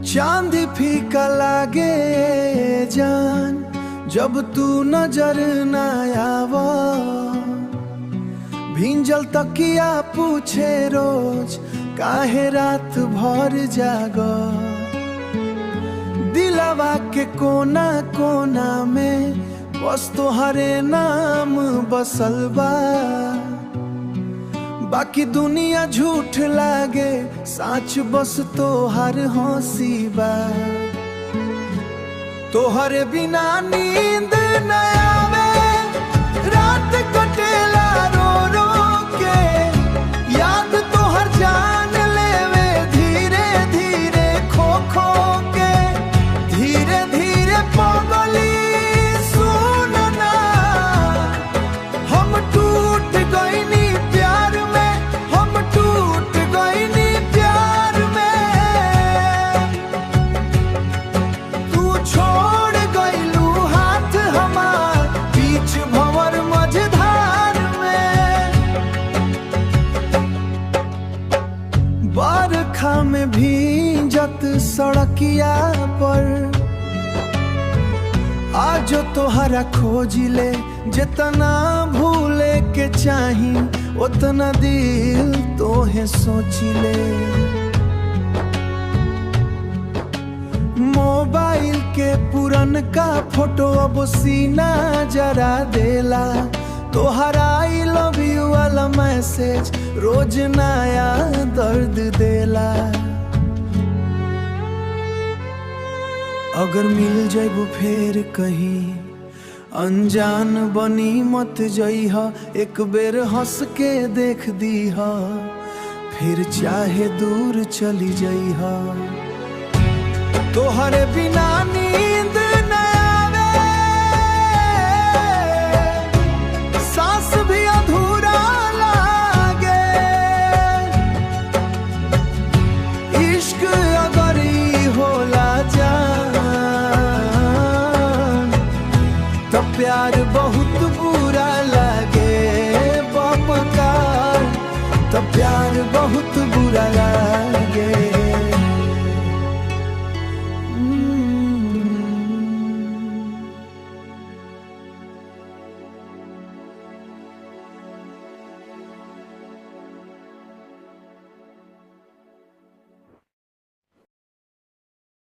चांद फीका लागे जान जब तू नजर न आवा। भींजल तकिया पूछे रोज काहे रात भर जागा। दिलवा के कोना कोना में बस तोहरे नाम बसल बा। बाकी दुनिया झूठ लागे साच बस तोहर हंसी बा। तोहरे बिना नींद न आवे रात कटेला रो रो के। याद तोहर जान लेवे धीरे धीरे खो खो के। धीरे धीरे पगली सुनना हम टूट गईनी प्यार में। हम टूट गईनी प्यार में। तू छोड़ गईलू हाथ हमार बीच भंवर मझधार में। बरखा में भींजत सड़किया पर आज तोहरा खोजिले। जितना भूले के चाही उतना दिल तोहे सोचिले। मोबाइल के पुरन का फोटो अब सीना जरा देला। तोहरा आई लव यू वाला मैसेज रोज नया दर्द देला। अगर मिल जाइबू फेर कहीं अनजान बनी मत जइहा। एक बेर हंस के देख दीहा फिर चाहे दूर चली जइहा। तोहरे बिना नींद न आवे सांस भी अधूरा लागे। इश्क